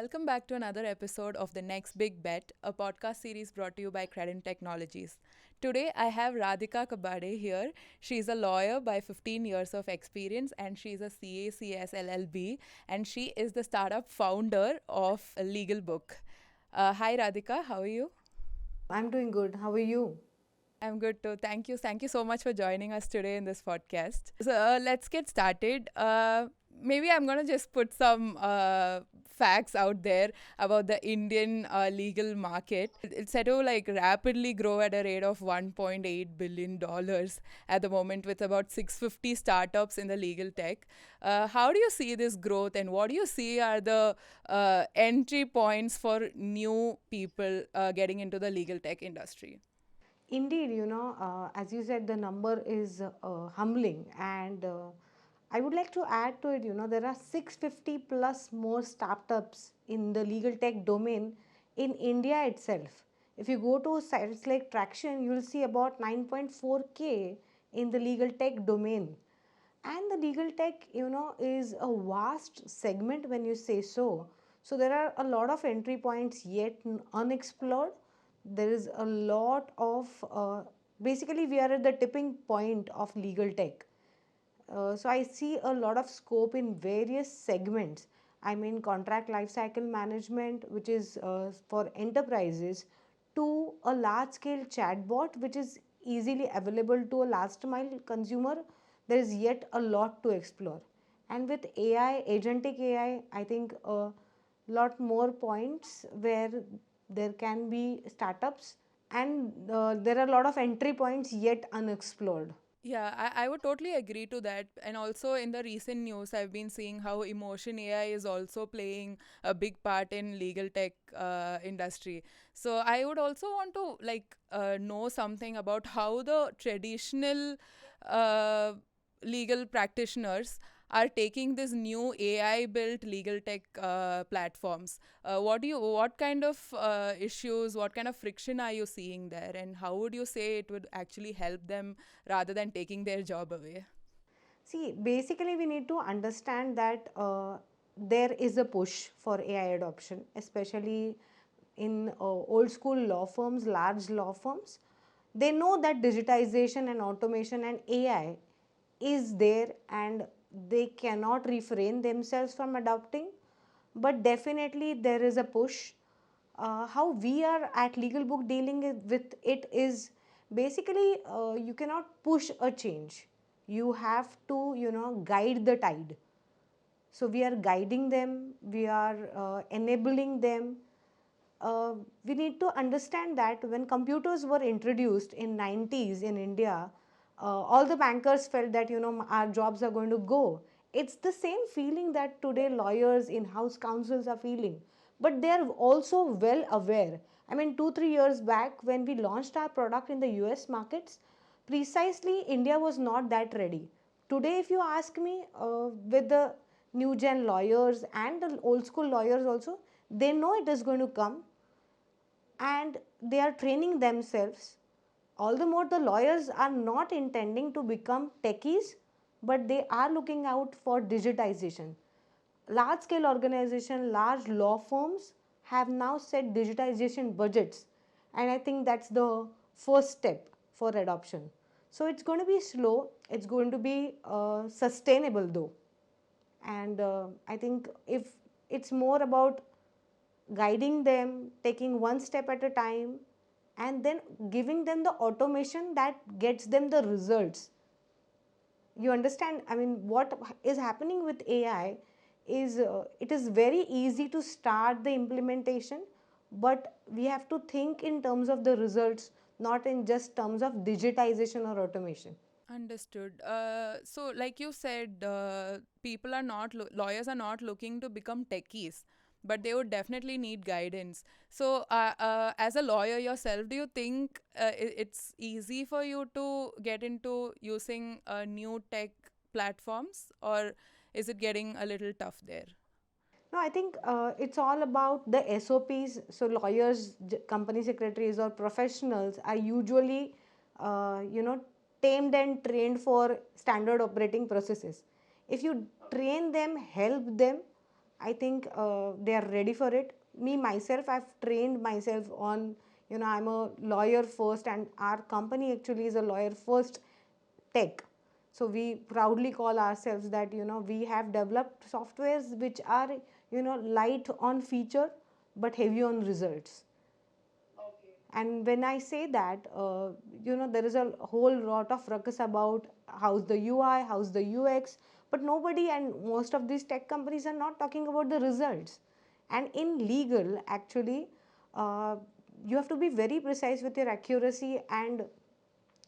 welcome back to another episode of The Next Big Bet, a podcast series brought to you by Creddinv Technologies. Today, I have Radhika Kabbade here. She's a lawyer by 15 years of experience and she's a CACS LLB, and she is the startup founder of Legalbook. Hi, Radhika, how are you? I'm doing good. How are you? I'm good too. Thank you. Thank you so much for joining us today in this podcast. So let's get started. Maybe I'm going to just put some facts out there about the Indian legal market. It's set to like rapidly grow at a rate of $1.8 billion at the moment, with about 650 startups in the legal tech. How do you see this growth, and what do you see are the entry points for new people getting into the legal tech industry? Indeed, as you said, the number is humbling, and I would like to add to it. There are 650 plus more startups in the legal tech domain in India itself. If you go to sites like Traction, you will see about 9.4K in the legal tech domain. And the legal tech, is a vast segment when you say so. So there are a lot of entry points yet unexplored. There is a lot of, basically, we are at the tipping point of legal tech. So I see a lot of scope in various segments. I mean, contract lifecycle management, which is for enterprises, to a large scale chatbot, which is easily available to a last mile consumer. There is yet a lot to explore. And with AI, agentic AI, I think a lot more points where there can be startups, and there are a lot of entry points yet unexplored. Yeah, I would totally agree to that. And also in the recent news, I've been seeing how emotion AI is also playing a big part in legal tech industry. So I would also want to know something about how the traditional uh, legal practitioners are taking this new AI built legal tech platforms. What kind of issues, what kind of friction are you seeing there, and how would you say it would actually help them rather than taking their job away? See, basically, we need to understand that there is a push for AI adoption, especially in old school law firms, large law firms. They know that digitization and automation and AI is there, and they cannot refrain themselves from adopting. But definitely, there is a push. How we are at Legal Book dealing with it is basically you cannot push a change. You have to, guide the tide. So we are guiding them, we are enabling them. We need to understand that when computers were introduced in 90s in India, all the bankers felt that our jobs are going to go. It's the same feeling that today lawyers, in-house counsels are feeling, but they are also well aware. I mean, 2 3 years back when we launched our product in the US markets, precisely India was not that ready. Today, if you ask me, with the new gen lawyers and the old school lawyers also, they know it is going to come, and they are training themselves. All the more the lawyers are not intending to become techies, but they are looking out for digitization. Large scale organization, large law firms have now set digitization budgets, and I think that's the first step for adoption. So it's going to be slow, it's going to be sustainable though. And I think if it's more about guiding them, taking one step at a time, and then giving them the automation that gets them the results. You understand? I mean, what is happening with AI is it is very easy to start the implementation, but we have to think in terms of the results, not in just terms of digitization or automation. Understood. So, like you said, people are not lawyers are not looking to become techies, but they would definitely need guidance. So, as a lawyer yourself, do you think it's easy for you to get into using new tech platforms, or is it getting a little tough there? No, I think it's all about the SOPs. So lawyers, company secretaries, or professionals are usually, tamed and trained for standard operating processes. If you train them, help them, I think they are ready for it. Me myself, I've trained myself on, I'm a lawyer first, and our company actually is a lawyer first tech. So we proudly call ourselves that, we have developed softwares which are, light on feature but heavy on results. And when I say that, there is a whole lot of ruckus about how's the UI, how's the UX, but nobody, and most of these tech companies are not talking about the results. And in legal, actually, uh, you have to be very precise with your accuracy and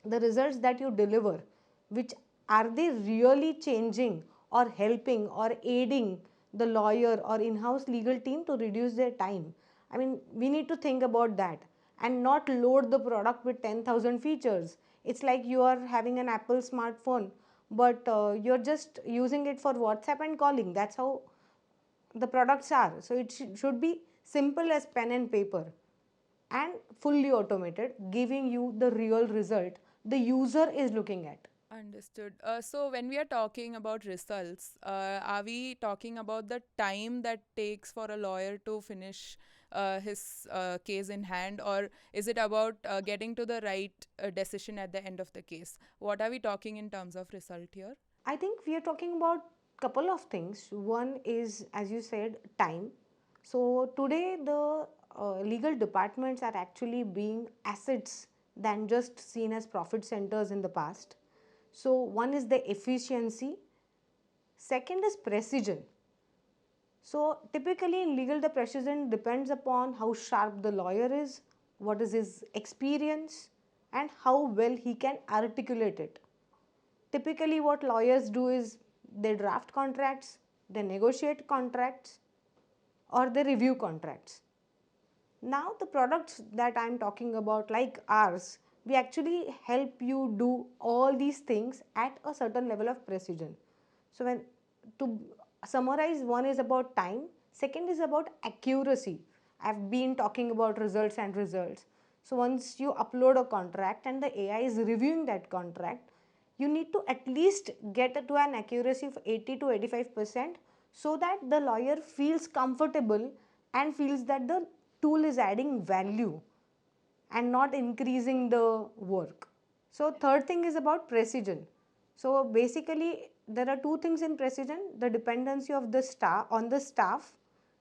the results that you deliver, which are they really changing or helping or aiding the lawyer or in-house legal team to reduce their time. I mean, we need to think about that and not load the product with 10,000 features. It's like you are having an Apple smartphone, but you're just using it for WhatsApp and calling. That's how the products are. So it should be simple as pen and paper and fully automated, giving you the real result the user is looking at. Understood. So when we are talking about results, are we talking about the time that takes for a lawyer to finish his case in hand, or is it about getting to the right decision at the end of the case? What are we talking in terms of result here? I think we are talking about couple of things. One is, as you said, time. So today the legal departments are actually being assets than just seen as profit centers in the past. So one is the efficiency, second is precision. So typically in legal, the precision depends upon how sharp the lawyer is, what is his experience, and how well he can articulate it. Typically, what lawyers do is they draft contracts, they negotiate contracts, or they review contracts. Now, the products that I'm talking about, like ours, we actually help you do all these things at a certain level of precision. So, when to summarize, one is about time, second is about accuracy. I've been talking about results and results. So, once you upload a contract and the AI is reviewing that contract, you need to at least get to an accuracy of 80 to 85% so that the lawyer feels comfortable and feels that the tool is adding value and not increasing the work. So third thing is about precision. So basically there are two things in precision: the dependency of the staff on the staff,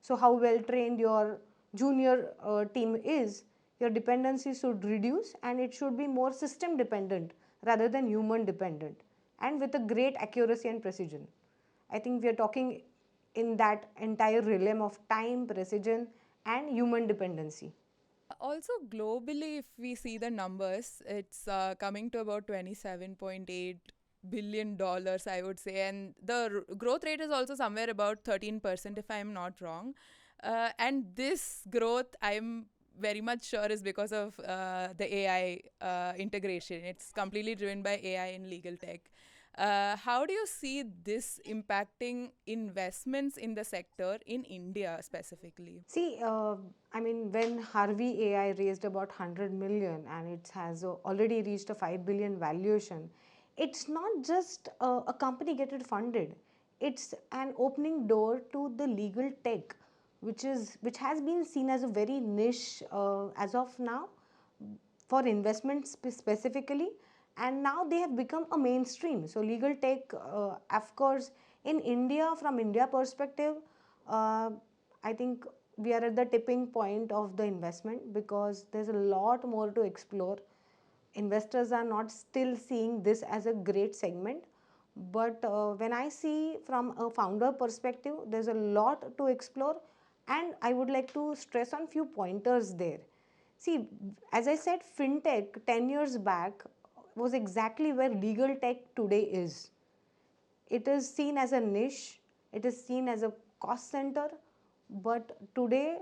so how well trained your junior team is, your dependency should reduce and it should be more system dependent rather than human dependent, and with a great accuracy and precision. I think we are talking in that entire realm of time, precision and human dependency. Also, globally, if we see the numbers, it's coming to about $27.8 billion, I would say. And the growth rate is also somewhere about 13%, if I'm not wrong. And this growth, I'm very much sure, is because of the AI integration. It's completely driven by AI in legal tech. How do you see this impacting investments in the sector in India specifically? See, I mean, when Harvey AI raised about 100 million and it has already reached a 5 billion valuation, it's not just a company get it funded. It's an opening door to the legal tech, which has been seen as a very niche as of now for investment specifically, and now they have become a mainstream. So legal tech, of course, in India, from India perspective, uh, I think we are at the tipping point of the investment because there's a lot more to explore. Investors are not still seeing this as a great segment, but when I see from a founder perspective, there's a lot to explore, and I would like to stress on few pointers there. See, as I said, fintech 10 years back was exactly where legal tech today is. It is seen as a niche, it is seen as a cost center, but today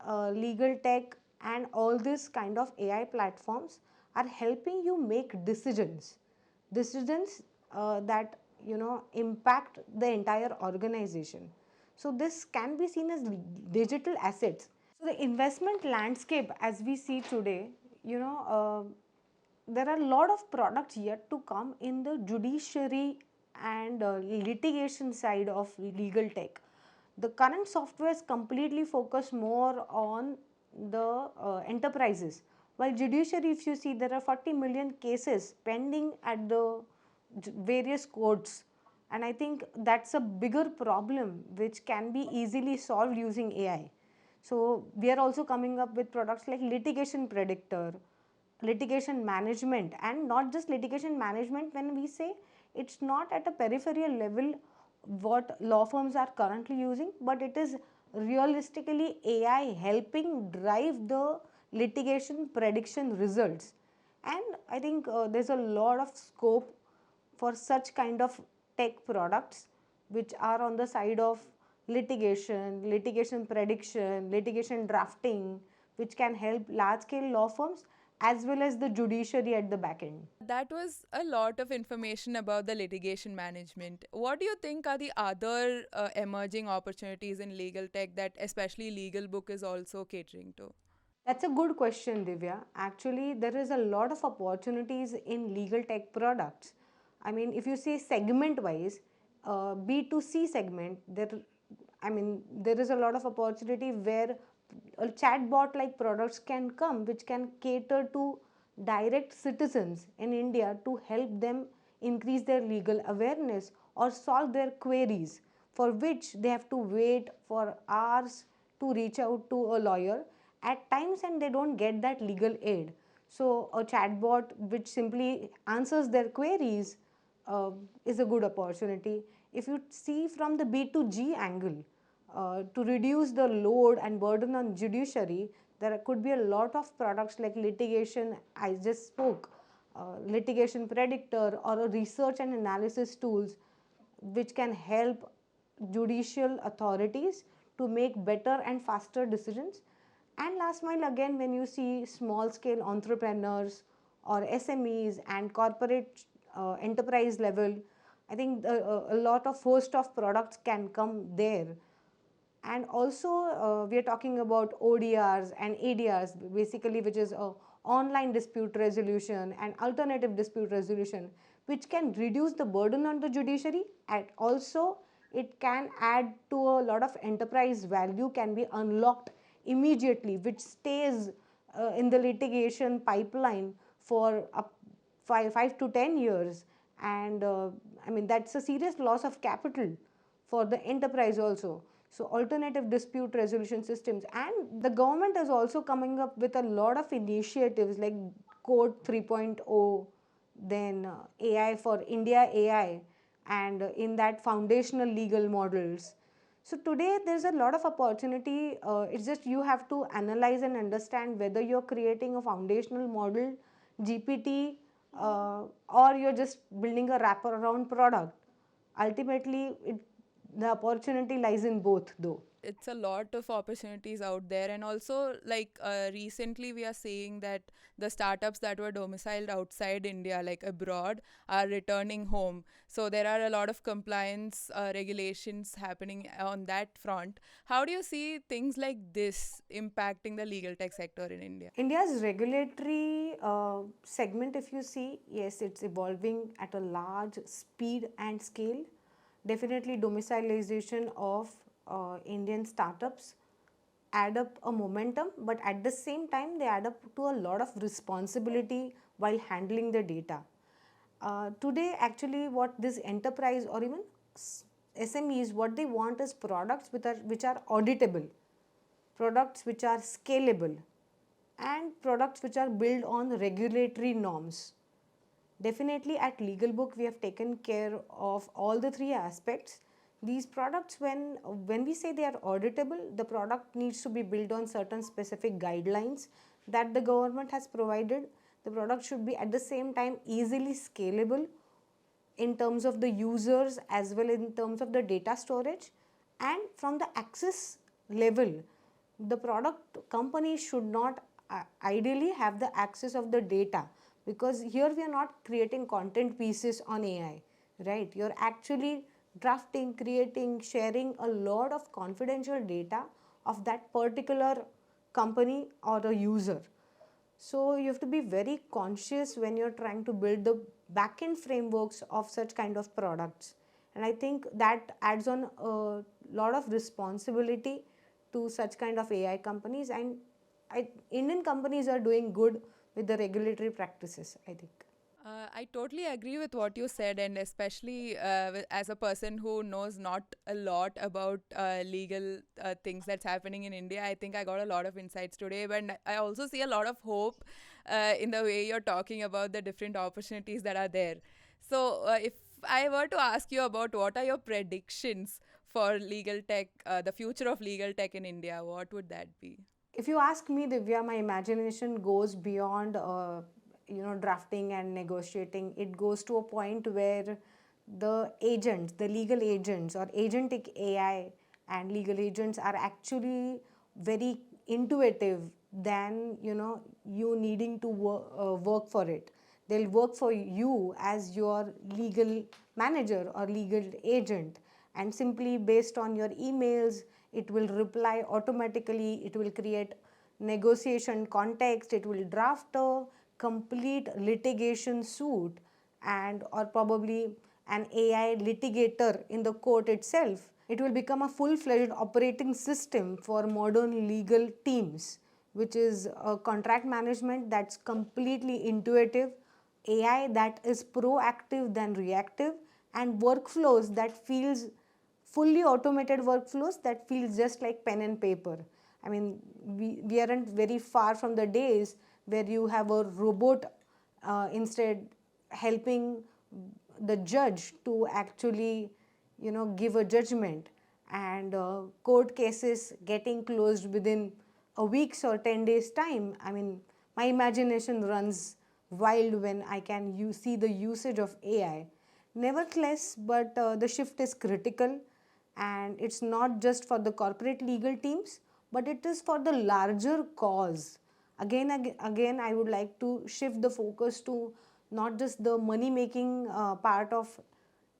legal tech and all this kind of AI platforms are helping you make decisions that impact the entire organization. So this can be seen as digital assets. So the investment landscape as we see today, there are a lot of products yet to come in the judiciary and litigation side of legal tech. The current softwares completely focus more on the enterprises. While judiciary, if you see, there are 40 million cases pending at the various courts, and I think that's a bigger problem which can be easily solved using AI. So we are also coming up with products like litigation predictor, litigation management, and not just litigation management. When we say, it's not at a peripheral level what law firms are currently using, but it is realistically AI helping drive the litigation prediction results. And I think there's a lot of scope for such kind of tech products which are on the side of litigation, litigation prediction, litigation drafting, which can help large scale law firms as well as the judiciary at the back end. That was a lot of information about the litigation management. What do you think are the other emerging opportunities in legal tech that especially Legalbook is also catering to? That's a good question, Divya. Actually, there is a lot of opportunities in legal tech products. I mean, if you say segment wise, B2C segment, there is a lot of opportunity where a chatbot like products can come, which can cater to direct citizens in India to help them increase their legal awareness or solve their queries, for which they have to wait for hours to reach out to a lawyer at times, and they don't get that legal aid. So a chatbot which simply answers their queries is a good opportunity. If you see from the B2G angle, to reduce the load and burden on judiciary, there could be a lot of products like litigation, I just spoke, litigation predictor, or a research and analysis tools which can help judicial authorities to make better and faster decisions. And last mile, again, when you see small scale entrepreneurs or SMEs and corporate enterprise level, I think a lot of host of products can come there. And also we are talking about ODRs and ADRs, basically, which is online dispute resolution and alternative dispute resolution, which can reduce the burden on the judiciary, and also it can add to a lot of enterprise value can be unlocked immediately, which stays in the litigation pipeline for up 5 to 10 years. And I mean, that's a serious loss of capital for the enterprise also. So alternative dispute resolution systems, and the government is also coming up with a lot of initiatives like Code 3.0, then AI for India AI, and in that foundational legal models. So today there's a lot of opportunity. It's just you have to analyze and understand whether you're creating a foundational model, GPT, or you're just building a wraparound product. Ultimately, the opportunity lies in both, though. It's a lot of opportunities out there, and also like recently we are seeing that the startups that were domiciled outside India, like abroad, are returning home. So there are a lot of compliance regulations happening on that front. How do you see things like this impacting the legal tech sector in India? India's regulatory segment, if you see, yes, it's evolving at a large speed and scale. Definitely, domiciliation of Indian startups add up a momentum, but at the same time, they add up to a lot of responsibility while handling the data. Today, actually, what this enterprise or even SMEs, what they want is products which are auditable, products which are scalable, and products which are built on regulatory norms. Definitely at Legalbook, we have taken care of all the three aspects. These products, when we say they are auditable, the product needs to be built on certain specific guidelines that the government has provided. The product should be at the same time easily scalable in terms of the users as well in terms of the data storage, and from the access level, the product company should not ideally have the access of the data, because here we are not creating content pieces on AI, right? You're actually drafting, creating, sharing a lot of confidential data of that particular company or a user. So you have to be very conscious when you're trying to build the backend frameworks of such kind of products. And I think that adds on a lot of responsibility to such kind of AI companies. And Indian companies are doing good with the regulatory practices, I think. I totally agree with what you said, and especially as a person who knows not a lot about legal things that's happening in India, I think I got a lot of insights today. But I also see a lot of hope in the way you're talking about the different opportunities that are there. So, if I were to ask you about what are your predictions for legal tech, the future of legal tech in India, what would that be? If you ask me, Divya, my imagination goes beyond drafting and negotiating. It goes to a point where the agents, the legal agents or agentic AI and legal agents are actually very intuitive than you needing to work for it. They'll work for you as your legal manager or legal agent, and simply based on your emails it will reply automatically. It will create negotiation context. It will draft a complete litigation suit, and or probably an AI litigator in the court itself. It will become a full-fledged operating system for modern legal teams, which is a contract management that's completely intuitive, AI that is proactive than reactive, and workflows that feels fully automated workflows that feels just like pen and paper. I mean, we aren't very far from the days where you have a robot instead helping the judge to actually give a judgment, and court cases getting closed within a week's or 10 days time. I mean, my imagination runs wild when I can see the usage of AI. Nevertheless, but the shift is critical, and it's not just for the corporate legal teams, but it is for the larger cause. Again, I would like to shift the focus to not just the money making part of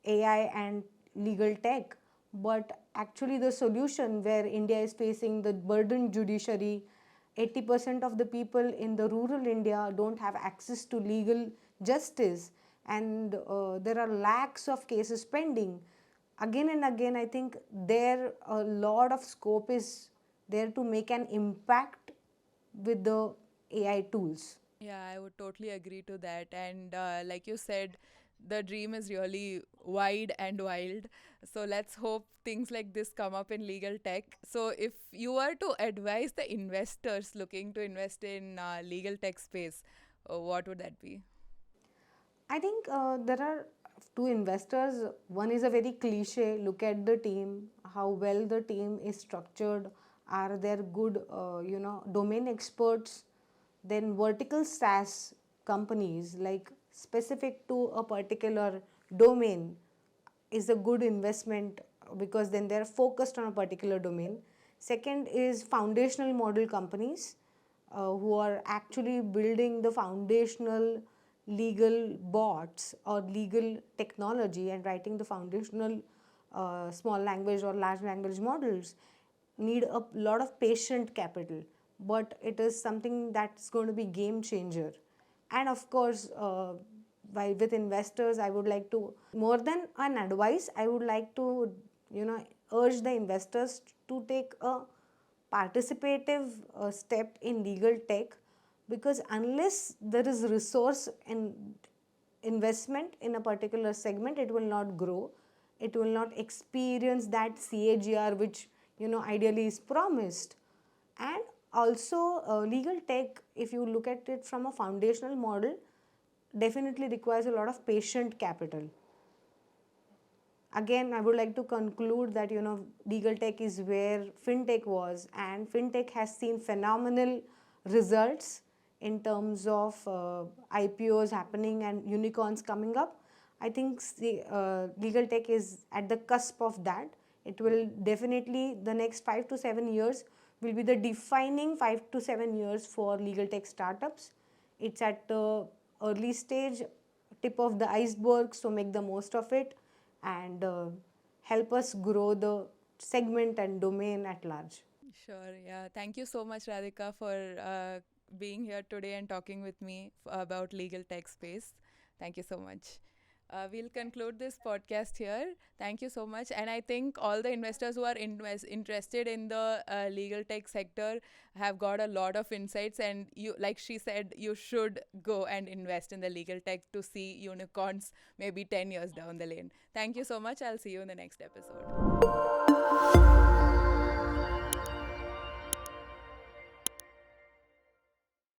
AI and legal tech, but actually the solution where India is facing the burdened judiciary. 80% of the people in the rural India don't have access to legal justice, and there are lakhs of cases pending. Again and again, I think there a lot of scope is there to make an impact with the AI tools. Yeah, I would totally agree to that. And like you said, the dream is really wide and wild. So let's hope things like this come up in legal tech. So if you were to advise the investors looking to invest in legal tech space, what would that be? I think there are two investors. One is a very cliche look at the team, how well the team is structured, are there good, domain experts. Then vertical SaaS companies, like specific to a particular domain, is a good investment because then they're focused on a particular domain. Second is foundational model companies who are actually building the foundational legal bots or legal technology and writing the foundational small language or large language models. Need a lot of patient capital, but it is something that's going to be game changer. And of course, with investors, I would like to, more than an advice, I would like to urge the investors to take a participative step in legal tech, because unless there is resource and investment in a particular segment, it will not grow. It will not experience that CAGR which ideally is promised. And also legal tech, if you look at it from a foundational model, definitely requires a lot of patient capital. Again, I would like to conclude that legal tech is where fintech was, and fintech has seen phenomenal results in terms of IPOs happening and unicorns coming up. I think legal tech is at the cusp of that. It will definitely, the next 5 to 7 years will be the defining 5 to 7 years for legal tech startups. It's at the early stage, tip of the iceberg, so make the most of it, and help us grow the segment and domain at large. Sure. Yeah. Thank you so much, Radhika, for being here today and talking with me about legal tech space. Thank you so much. We'll conclude this podcast here. Thank you so much. And I think all the investors who are interested in the legal tech sector have got a lot of insights. And you, like she said, you should go and invest in the legal tech to see unicorns maybe 10 years down the lane. Thank you so much. I'll see you in the next episode.